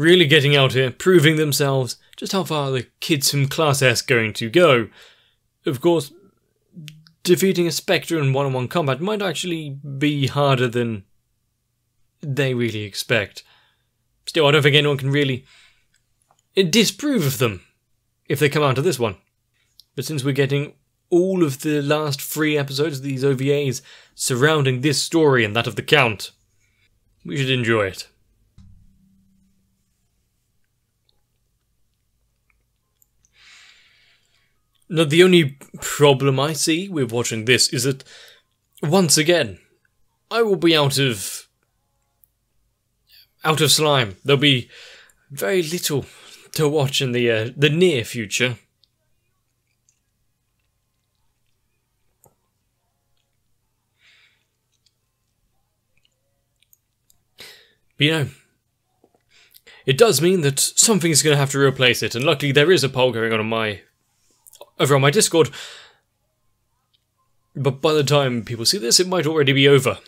really getting out here, proving themselves. Just how far are the kids from Class S going to go? Of course, defeating a Spectre in one-on-one combat might actually be harder than they really expect. Still, I don't think anyone can really disprove of them if they come out of this one. But since we're getting all of the last 3 episodes of these OVAs surrounding this story and that of the Count, we should enjoy it. Now, the only problem I see with watching this is that, once again, I will be out of slime. There'll be very little to watch in the near future. But, you know, it does mean that something's going to have to replace it, and luckily there is a poll going on over on my Discord. But by the time people see this, it might already be over.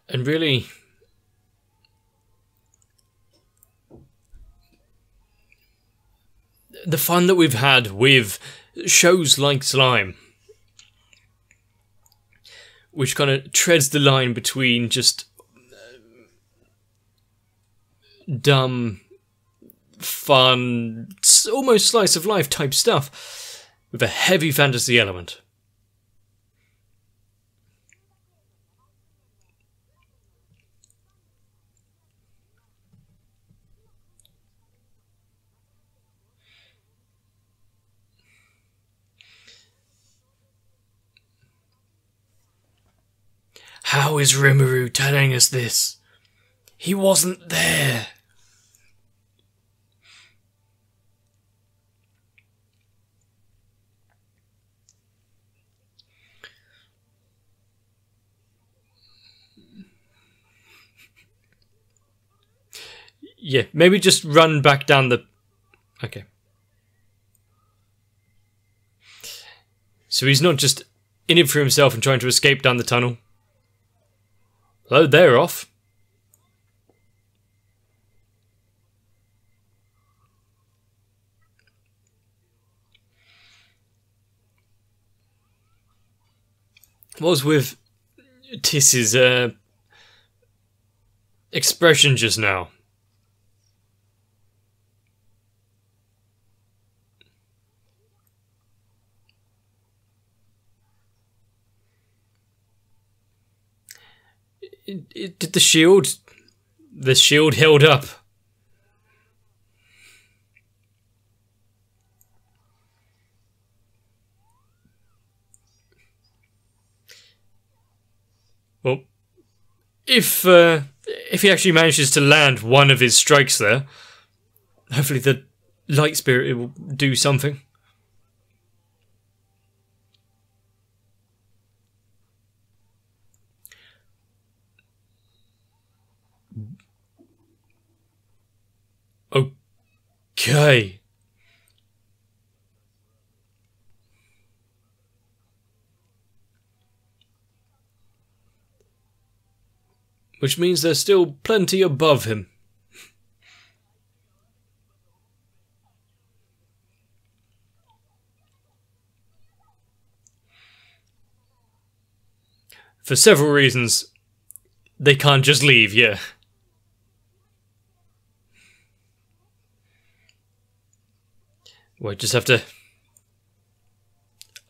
And really, the fun that we've had with shows like Slime, which kind of treads the line between just dumb, fun, almost slice of life type stuff, with a heavy fantasy element. How is Rimuru telling us this? He wasn't there. Yeah, maybe just run back down the... Okay. So he's not just in it for himself and trying to escape down the tunnel. Oh, they're off. What was with Tiss's expression just now? Did the shield... The shield held up. Well, if he actually manages to land one of his strikes there, hopefully the light spirit will do something. Okay. Which means there's still plenty above him. For several reasons, they can't just leave, yeah. We just have to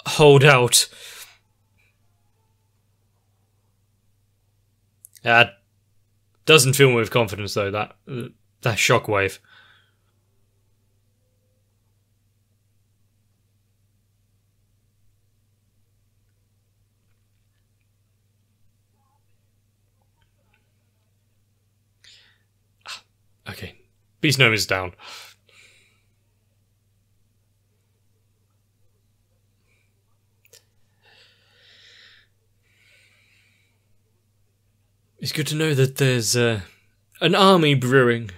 hold out. That doesn't fill me with confidence, though, that shockwave. Okay, Beast Gnome is down. It's good to know that there's an army brewing,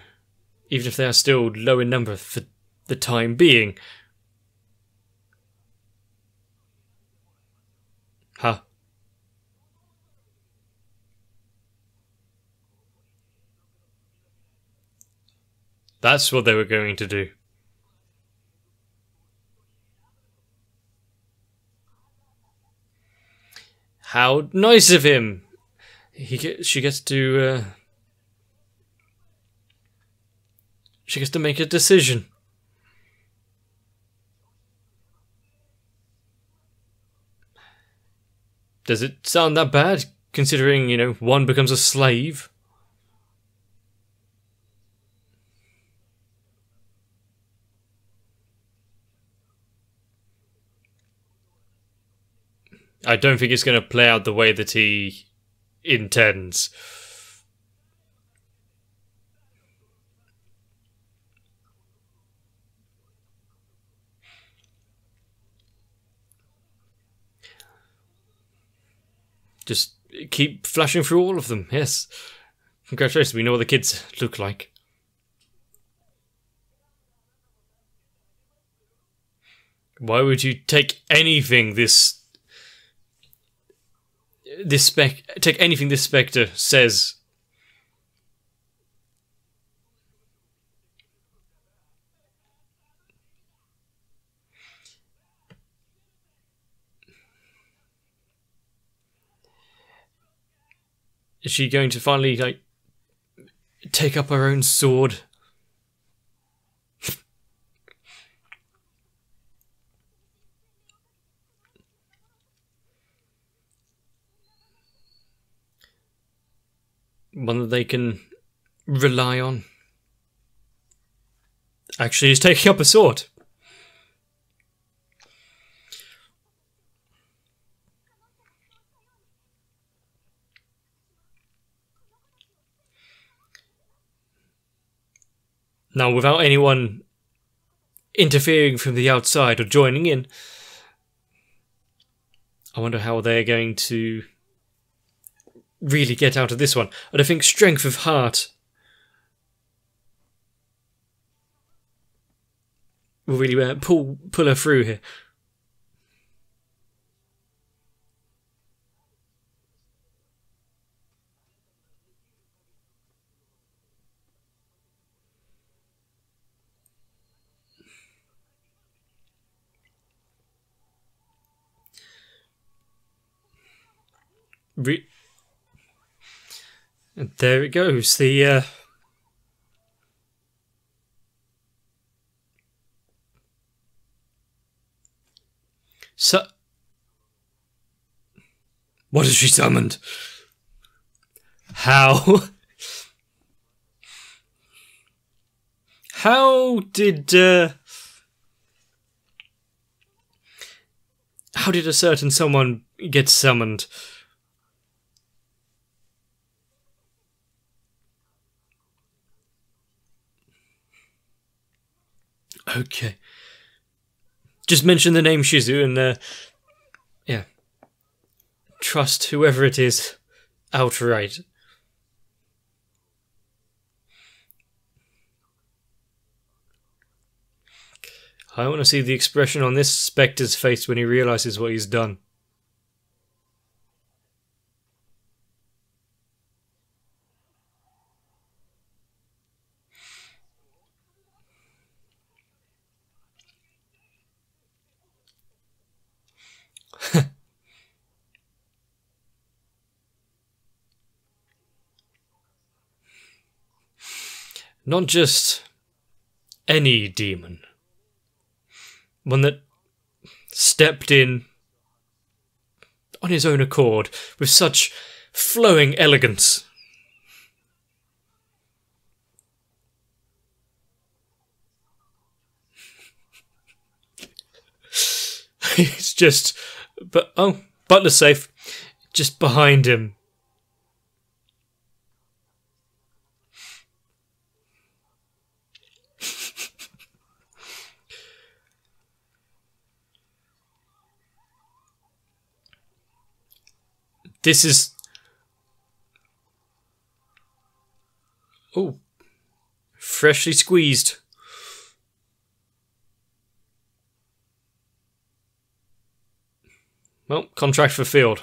even if they are still low in number for the time being. Huh? That's what they were going to do. How nice of him! She gets to make a decision. Does it sound that bad, considering, you know, one becomes a slave? I don't think it's going to play out the way that he intends. Just keep flashing through all of them, yes. Congratulations, we know what the kids look like. Why would you take anything this Spectre says? Is she going to finally, like, take up her own sword? One that they can rely on? Actually, he's taking up a sword. Now, without anyone interfering from the outside or joining in, I wonder how they're going to really get out of this one. And I think strength of heart will really pull her through here. And there it goes. What has she summoned? How? How did a certain someone get summoned? Okay. Just mention the name Shizu and, yeah. Trust whoever it is outright. I want to see the expression on this Spectre's face when he realises what he's done. Not just any demon. One that stepped in on his own accord with such flowing elegance. It's just... Butler's safe. Just behind him. This is... freshly squeezed. Well, contract fulfilled.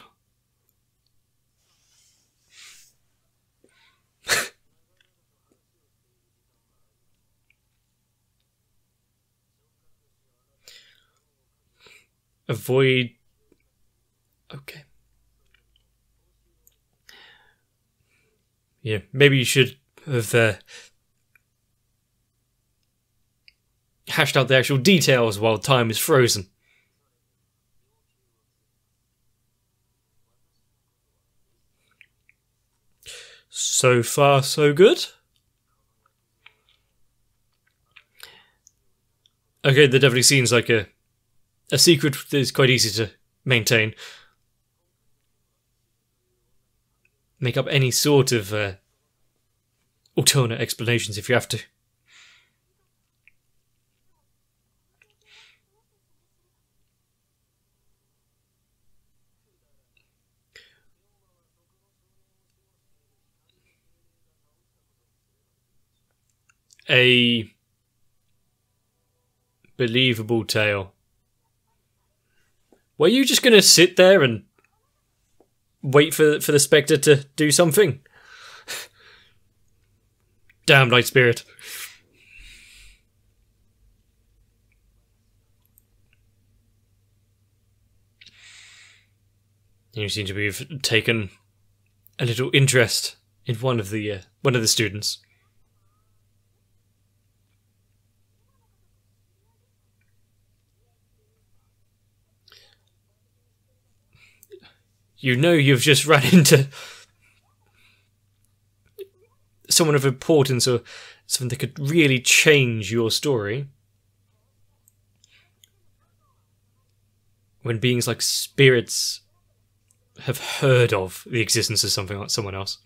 Avoid... Okay. Yeah, maybe you should have hashed out the actual details while time is frozen. So far, so good. Okay, that definitely seems like a secret that is quite easy to maintain. Make up any sort of alternate explanations if you have to. A believable tale. Were you just going to sit there and wait for the Spectre to do something? Damn, Night Spirit. You seem to have taken a little interest in one of the students. You know you've just run into someone of importance or something that could really change your story. When beings like spirits have heard of the existence of something like someone else.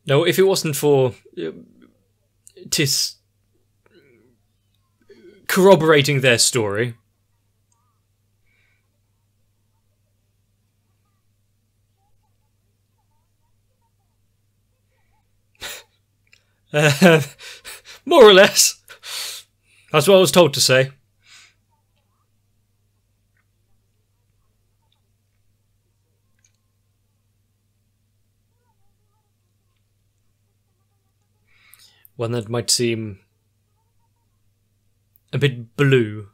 No, if it wasn't for Tis corroborating their story, more or less. That's what I was told to say. One that might seem a bit blue.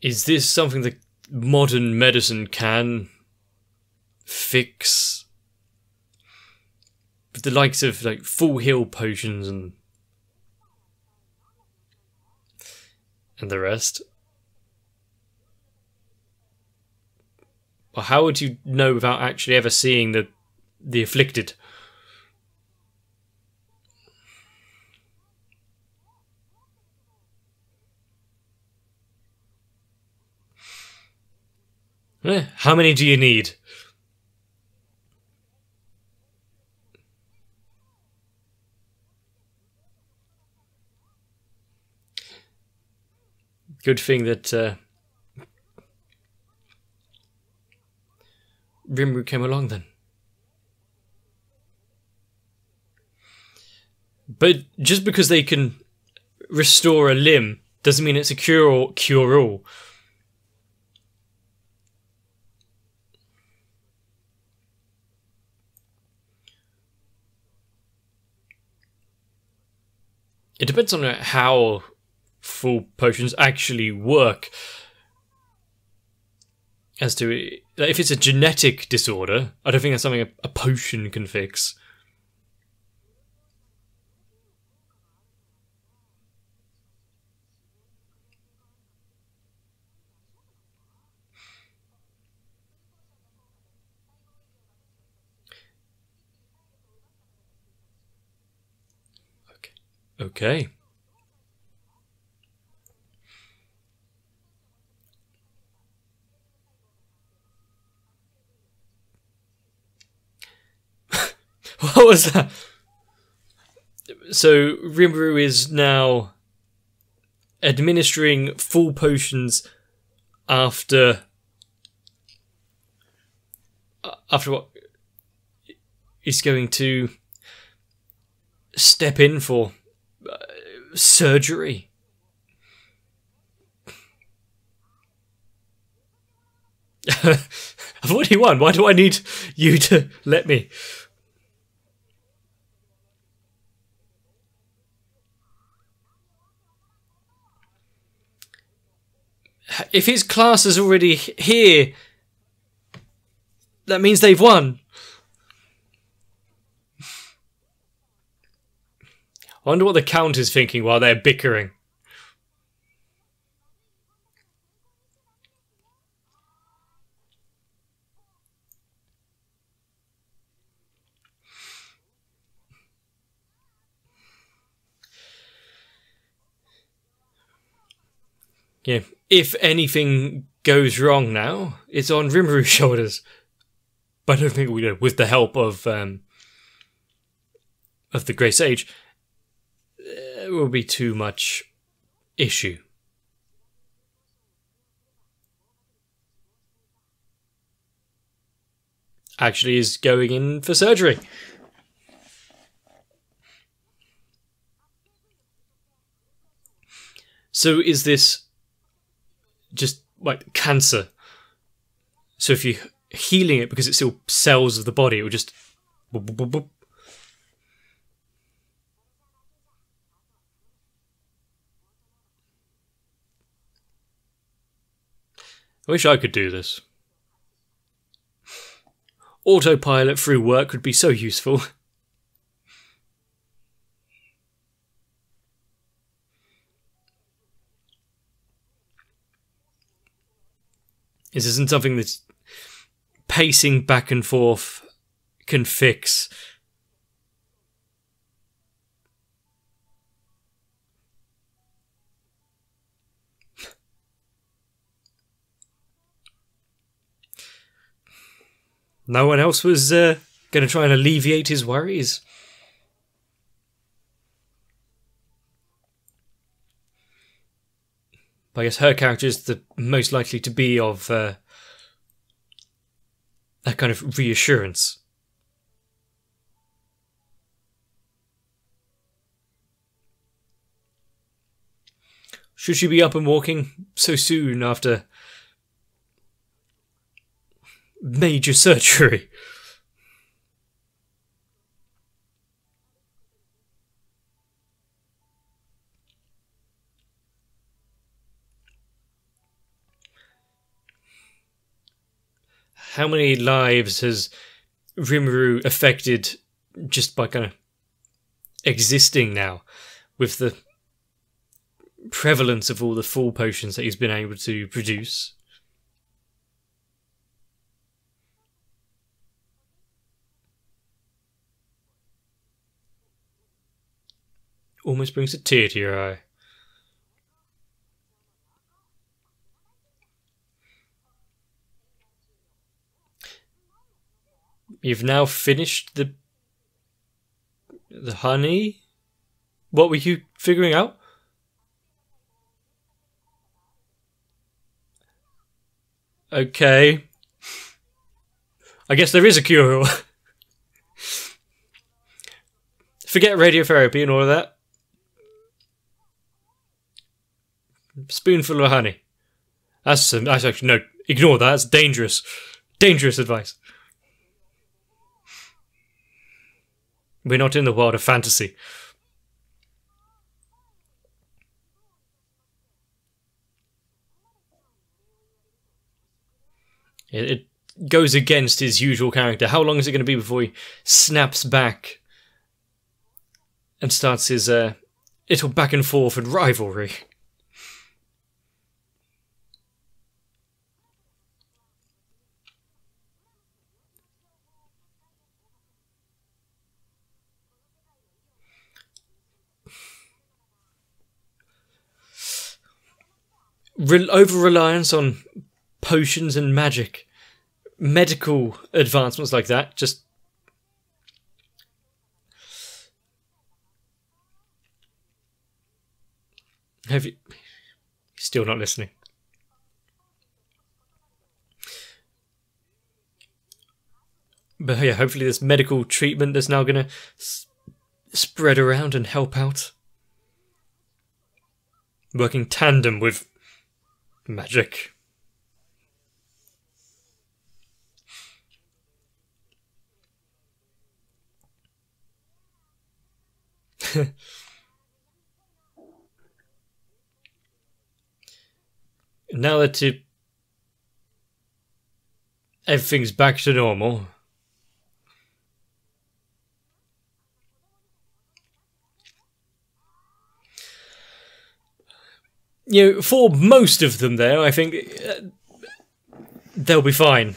Is this something that modern medicine can fix? With the likes of like full heal potions and the rest. But how would you know without actually ever seeing the afflicted? How many do you need? Good thing that Rimru came along then. But just because they can restore a limb doesn't mean it's a cure-all. It depends on how full potions actually work. As to if it's a genetic disorder, I don't think that's something a potion can fix. Okay. What was that? So Rimuru is now administering full potions after what? He's going to step in for surgery. I've already won. Why do I need you to let me? If his class is already here, that means they've won. I wonder what the Count is thinking while they're bickering. Yeah, if anything goes wrong now, it's on Rimuru's shoulders. But I don't think we do. With the help of the Grey Sage, there will be too much issue. Actually is going in for surgery. So is this just like cancer? So if you're healing it because it's still cells of the body, it will just boop, boop, boop, boop. I wish I could do this. Autopilot through work would be so useful. This isn't something that pacing back and forth can fix. No one else was going to try and alleviate his worries. I guess her character is the most likely to be of that kind of reassurance. Should she be up and walking so soon after major surgery? How many lives has Rimuru affected just by kind of existing now, with the prevalence of all the full potions that he's been able to produce? Almost brings a tear to your eye. You've now finished the honey? What were you figuring out? Okay. I guess there is a cure-all. Forget radiotherapy and all of that. Spoonful of honey. That's actually, no, ignore that. That's dangerous. Dangerous advice. We're not in the world of fantasy. It goes against his usual character. How long is it going to be before he snaps back and starts his little back and forth and rivalry? over-reliance on potions and magic, medical advancements like that, just... Have you... Still not listening. But yeah, hopefully this medical treatment is now going to spread around and help out. Working tandem with magic. Now that everything's back to normal. You know, for most of them there, I think they'll be fine.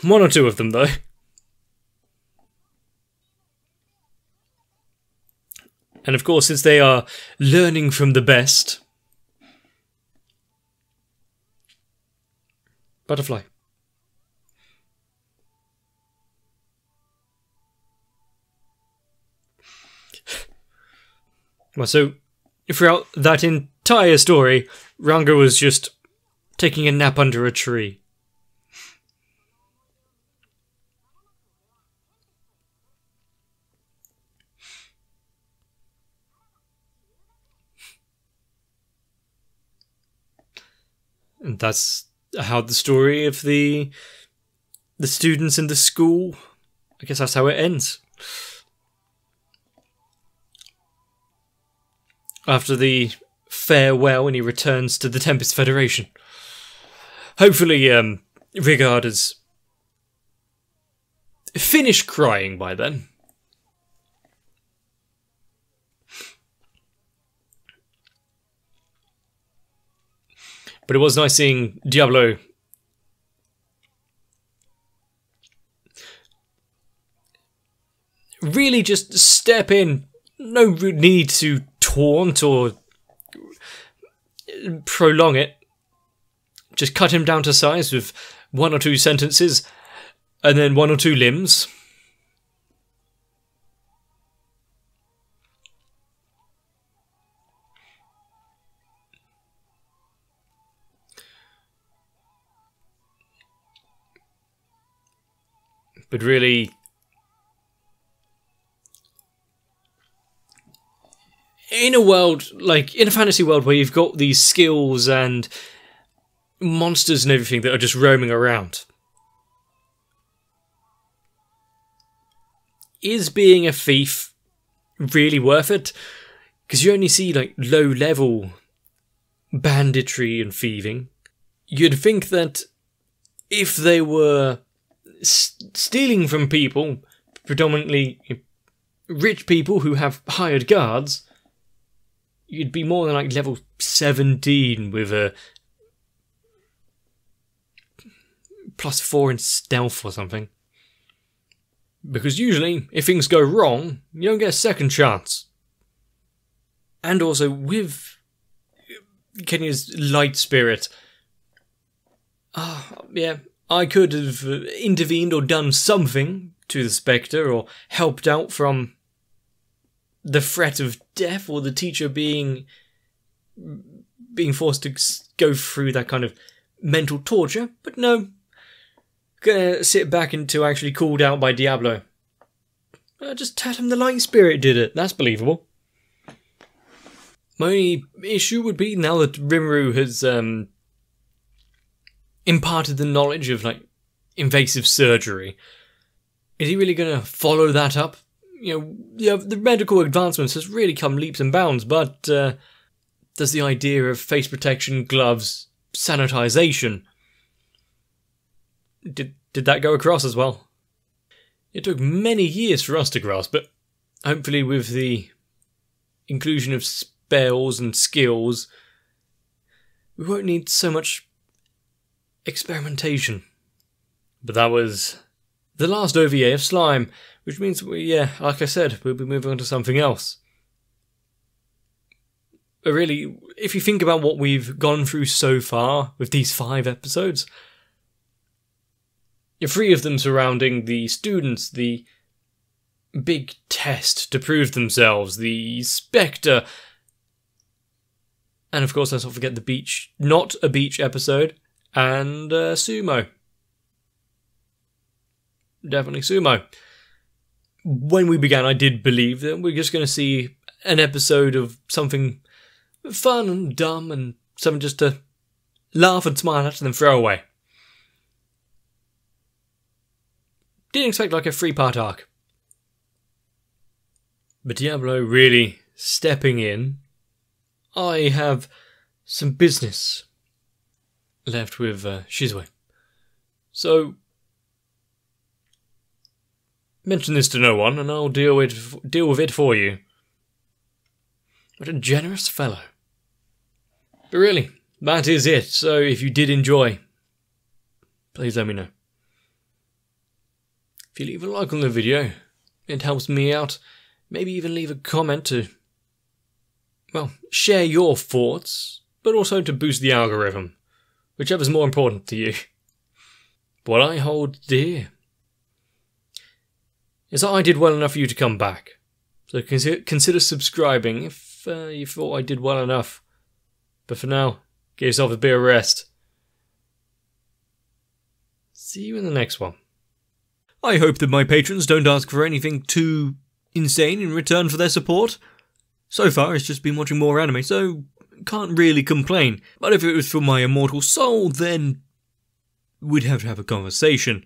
One or two of them, though. And of course, since they are learning from the best... Butterfly. Well, so throughout that entire story, Ranga was just taking a nap under a tree. And that's how the story of the students in the school, I guess that's how it ends. After the farewell, and he returns to the Tempest Federation. Hopefully, Rigard has finished crying by then. But it was nice seeing Diablo really just step in. No need to taunt or prolong it. Just cut him down to size with one or two sentences and then one or two limbs. But really, in a world, like, in a fantasy world where you've got these skills and monsters and everything that are just roaming around, is being a thief really worth it? Because you only see, like, low-level banditry and thieving. You'd think that if they were stealing from people, predominantly rich people who have hired guards, you'd be more than like level 17 with a +4 in stealth or something. Because usually, if things go wrong, you don't get a second chance. And also, with Kenya's light spirit, yeah, I could have intervened or done something to the Spectre, or helped out from the threat of death, or the teacher being forced to go through that kind of mental torture. But no, gonna sit back until actually called out by Diablo. Just tell him the light spirit did it. That's believable. My only issue would be, now that Rimuru has imparted the knowledge of, like, invasive surgery, is he really going to follow that up? You know, the medical advancements has really come leaps and bounds, but does the idea of face protection, gloves, sanitization, did that go across as well? It took many years for us to grasp it. Hopefully with the inclusion of spells and skills, we won't need so much experimentation. But that was the last OVA of Slime, which means, like I said, we'll be moving on to something else. But really, if you think about what we've gone through so far with these 5 episodes, 3 of them surrounding the students, the big test to prove themselves, the Spectre, and of course let's not forget the beach, not a beach episode, and Sumo. Definitely Sumo. When we began, I did believe that we're just going to see an episode of something fun and dumb and something just to laugh and smile at and then throw away. Didn't expect like a 3-part arc. But Diablo really stepping in. I have some business left with Shizue. So, mention this to no one and I'll deal with it for you. What a generous fellow. But really, that is it. So if you did enjoy, please let me know. If you leave a like on the video, it helps me out. Maybe even leave a comment to, well, share your thoughts, but also to boost the algorithm, whichever's more important to you. What I hold dear is that I did well enough for you to come back. So consider subscribing if you thought I did well enough. But for now, get yourself a bit of rest. See you in the next one. I hope that my patrons don't ask for anything too insane in return for their support. So far, it's just been watching more anime, so can't really complain. But if it was for my immortal soul, then we'd have to have a conversation.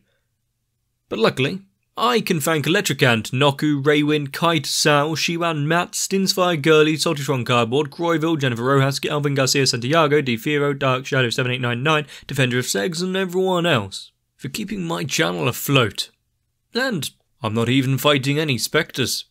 But luckily, I can thank Electricant, Noku, Raywin, Kite, Sal, Shiwan, Matt, Stinsfire, Gurley, Saltytron Cardboard, Croyville, Jennifer Rojas, Alvin Garcia Santiago, DeFiro, Dark Shadow 7899, Defender of Segs, and everyone else for keeping my channel afloat. And I'm not even fighting any spectres.